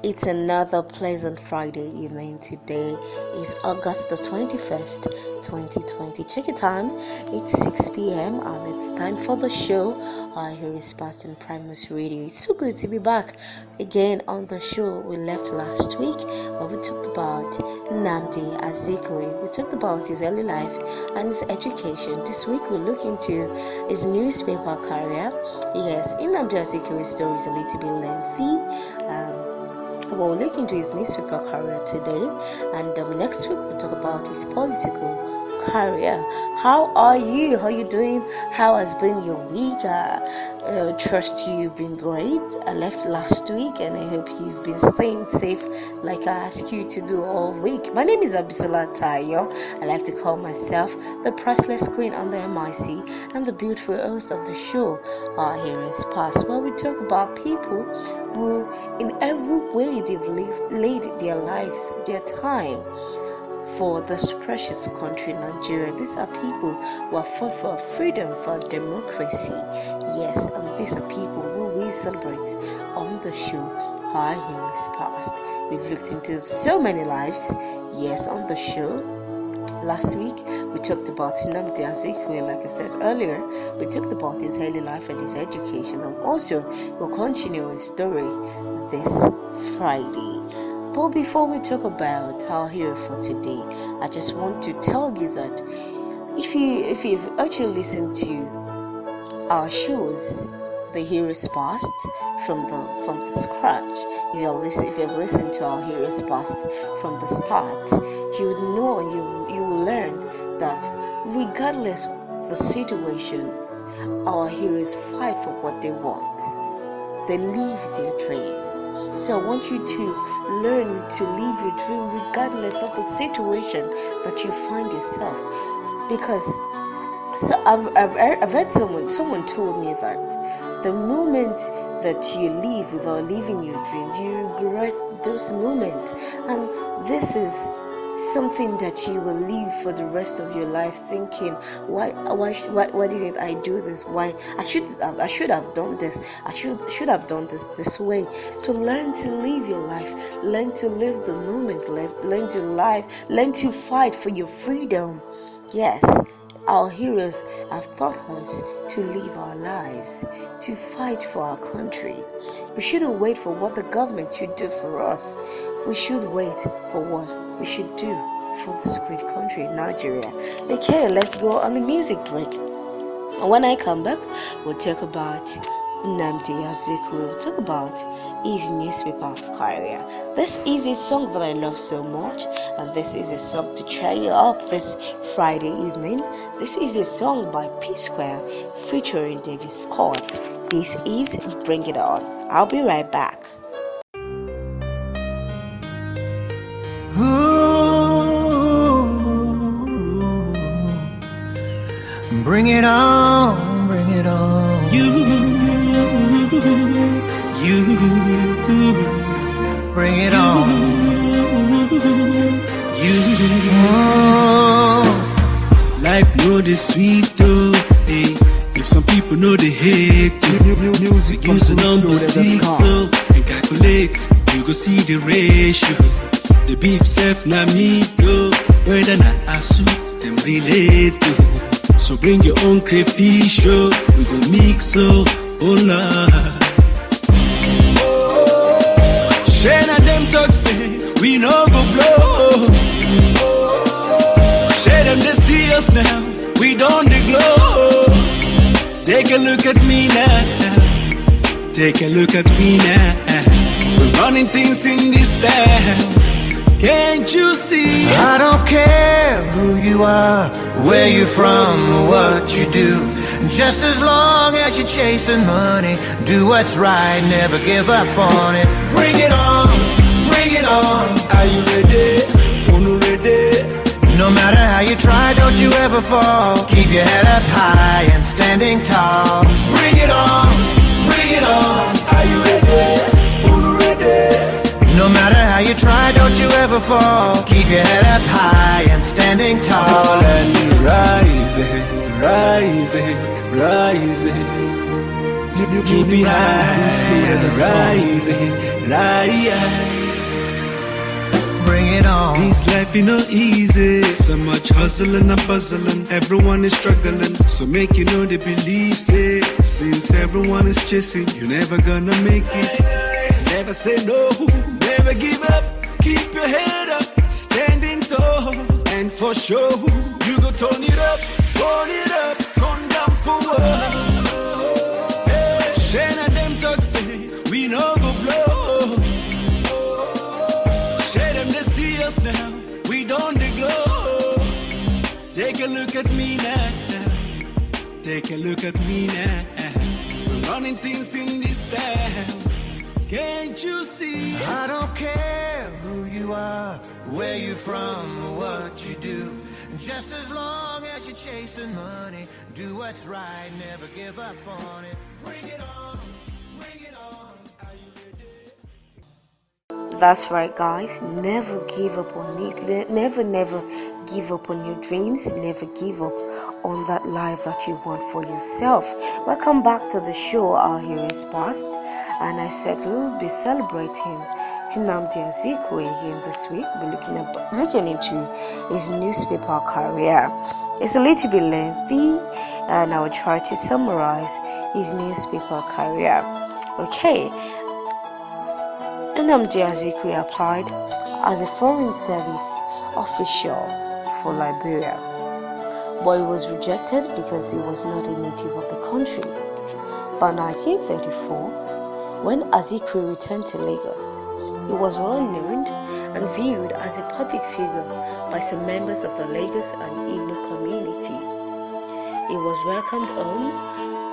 It's another pleasant Friday evening. Today is August the 21st, 2020. Check your time. It's 6 p.m. and it's time for the show. Here is Pastor Primus Radio. It's so good to be back again on the show. We left last week where we talked about Nnamdi Azikiwe. We talked about his early life and his education. This week we look into his newspaper career. Yes, Nnamdi Azikiwe's story is a little bit lengthy. We'll look into his newspaper career today, and next week we'll talk about his political career. How are you? How are you doing? How has been your week? Trust you've been great. I left last week and I hope you've been staying safe like I asked you to do all week. My name is Abisola Tayo. I like to call myself the priceless queen on the MIC and the beautiful host of the show. Here is Past, where we talk about people who in every way they've laid their lives, their time for this precious country, Nigeria. These are people who have fought for freedom, for democracy. Yes, and these are people who we celebrate on the show. Our Heroes Past. We've looked into so many lives. Yes, on the show. Last week we talked about Nnamdi Azikiwe, like I said earlier. We talked about his early life and his education, and also we'll continue his story this Friday. But before we talk about our hero for today, I just want to tell you that if you've actually listened to our shows, the Heroes Past from the scratch, if you've listened to our Heroes Past from the start, you would know and you will learn that regardless of the situations, our heroes fight for what they want. They live their dream. So I want you to learn to live your dream regardless of the situation that you find yourself. Because I've heard someone told me that the moment that you live without living your dream, you regret those moments, and this is something that you will live for the rest of your life thinking, why didn't I do this? Why I should have done this. I should have done this way. So learn to live your life. Learn to live the moment. Learn to fight for your freedom. Yes, our heroes have taught us to live our lives, to fight for our country. We shouldn't wait for what the government should do for us. We should wait for what we should do for this great country, Nigeria. Okay, let's go on a music break. And when I come back, we'll talk about Nnamdi Azikiwe. We'll talk about his newspaper career. This is a song that I love so much, and this is a song to cheer you up this Friday evening. This is a song by P Square featuring David Scott. This is Bring It On. I'll be right back. Bring it on, bring it on. You, bring it on. Life know the sweet though, hey. If some people know the hate you, music use the number 6 so and calculate, you go see the ratio. The beef self na me yo, whether na asu them relate to. So bring your own crayfish, oh, we go mix, oh Lord. Share na them talk say, we no go blow. Share them they see us now, we don't dey glow. Take a look at me now, take a look at me now. We're running things in this town. Can't you see? I don't care who you are, where you're from, or what you do. Just as long as you're chasing money, do what's right, never give up on it. Bring it on, bring it on. Are you ready? Unu ready? No matter how you try, don't you ever fall. Keep your head up high and standing tall. Bring it on, bring it on. Are you ready? Unu ready? No matter how you try, don't you ever fall. Keep your head up high and standing tall. And rising, rising, rising. Keep it high, rising, higher. Bring it on. This life ain't no easy. So much hustling and puzzling. Everyone is struggling. So make you know they believe it. Since everyone is chasing, you're never gonna make it. Never say no, never give up. Keep your head up, standing tall. And for sure, you go turn it up, turn down for what? Hey, Shane and them talk say, we no go blow. Share them they see us now, we don't they glow. Take a look at me now, take a look at me now. We're running things in this town. Can't you see? I don't care who you are, where you're from, or what you do. Just as long as you're chasing money, do what's right, never give up on it. Bring it on, bring it on. Are you ready? That's right, guys. Never give up on it. Never give up on your dreams. Never give up on that life that you want for yourself. Welcome back to the show. Our hero is past, and I said we'll be celebrating Nnamdi Azikiwe again this week. We're looking into his newspaper career. It's a little bit lengthy, and I will try to summarize his newspaper career. Okay. Nnamdi Azikiwe applied as a foreign service official for Liberia, but he was rejected because he was not a native of the country. By 1934, when Azikiwe returned to Lagos, he was well known and viewed as a public figure by some members of the Lagos and Igbo community. He was welcomed home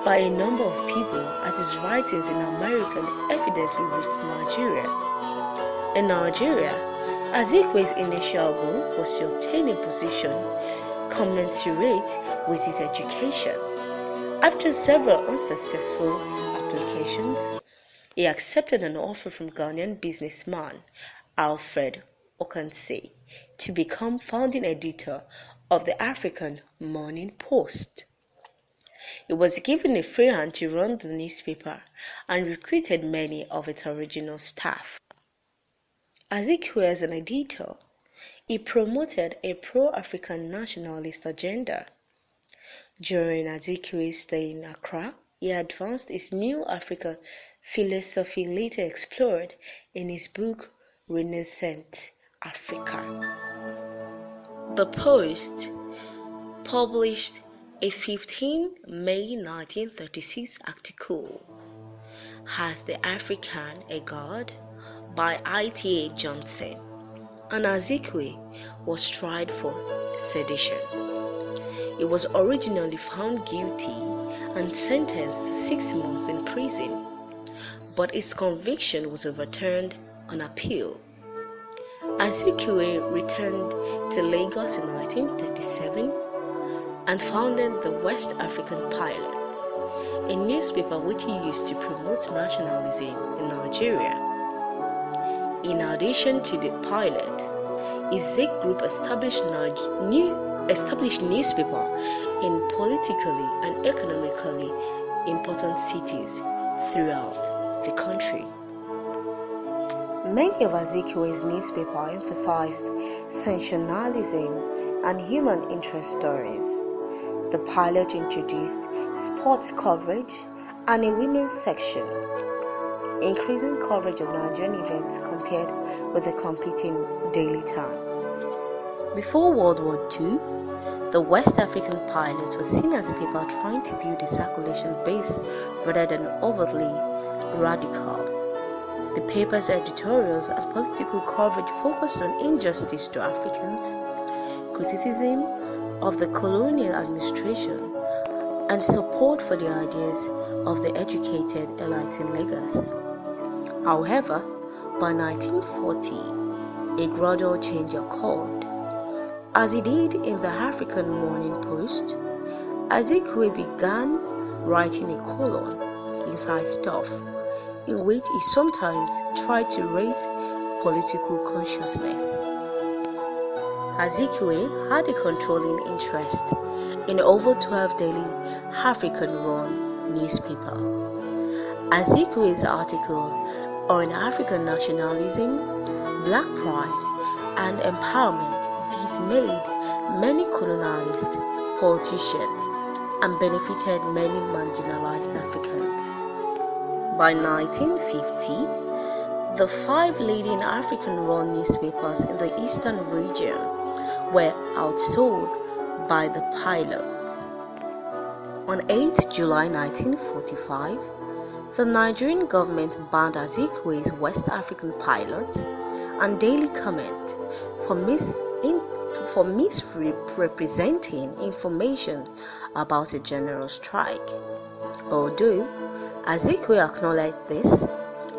by a number of people as his writings in America evidently reached Nigeria. In Nigeria, Azikiwe's initial goal was to obtain a position commensurate with his education. After several unsuccessful applications, he accepted an offer from Ghanaian businessman Alfred Okanse to become founding editor of the African Morning Post. He was given a free hand to run the newspaper and recruited many of its original staff. Azikiwe, as an editor, he promoted a pro-African nationalist agenda. During Azikiwe's stay in Accra, he advanced his New Africa philosophy later explored in his book Renaissance Africa. The Post published a 15 May 1936 article, Has the African a God? By I.T.A. Johnson, and Azikiwe was tried for sedition. He was originally found guilty and sentenced to 6 months in prison, but his conviction was overturned on appeal. Azikiwe returned to Lagos in 1937 and founded the West African Pilot, a newspaper which he used to promote nationalism in Nigeria. In addition to the Pilot, his Zik Group established newspaper in politically and economically important cities throughout the country. Many of Azikiwe's newspapers emphasized sensationalism and human interest stories. The Pilot introduced sports coverage and a women's section, increasing coverage of Nigerian events compared with the competing Daily Time. Before World War II, the West African Pilot was seen as a paper trying to build a circulation base rather than overtly radical. The paper's editorials and political coverage focused on injustice to Africans, criticism of the colonial administration, and support for the ideas of the educated elite in Lagos. However, by 1940, a gradual change occurred. As he did in the African Morning Post, Azikiwe began writing a column, Inside Stuff, in which he sometimes tried to raise political consciousness. Azikiwe had a controlling interest in over 12 daily African-run newspapers. Azikwe's article on African nationalism, black pride, and empowerment dismayed many colonialist politicians and benefited many marginalized Africans. By 1950, the 5 leading African-run newspapers in the eastern region were outsold by the pilots. On 8 July 1945, the Nigerian government banned Azikwe's West African Pilot and Daily Comment for misrepresenting information about a general strike. Although Azikwe acknowledged this,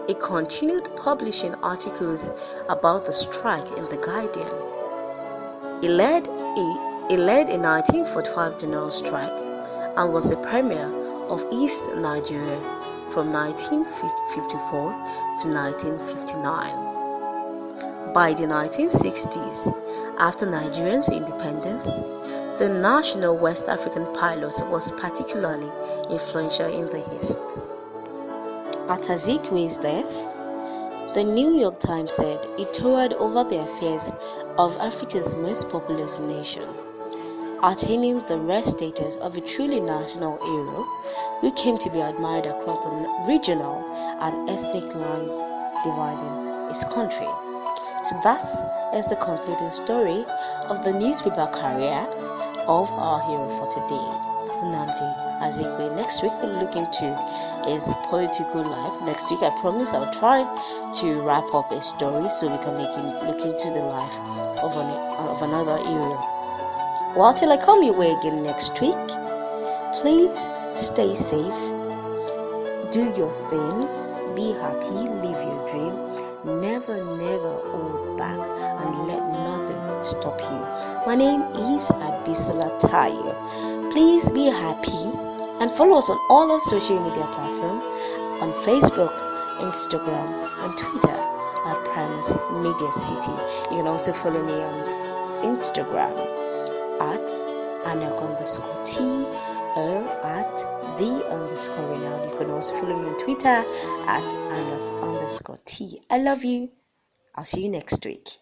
he continued publishing articles about the strike in The Guardian. He led a 1945 general strike and was the premier of East Nigeria from 1954 to 1959. By the 1960s, after Nigeria's independence, the National West African Pilot was particularly influential in the East. At Azikwe's death, the New York Times said he towered over the affairs of Africa's most populous nation, attaining the rare status of a truly national hero who came to be admired across the regional and ethnic lines dividing his country. So that is the concluding story of the newspaper career of our hero for today, Nnamdi Azikwe. Next week we'll look into his political life. Next week I promise I'll try to wrap up a story so we can look into the life of another hero. Well, till I come your way again next week, please stay safe, do your thing, be happy, live your dream, never hold back, and let nothing stop you. My name is Abisola Tayo. Please be happy and follow us on all our social media platforms on Facebook, Instagram, and Twitter at Primus Media City. You can also follow me on Instagram at Anak_T or at the_Ronaldo. You can also follow me on Twitter at Anak_T. I love you. I'll see you next week.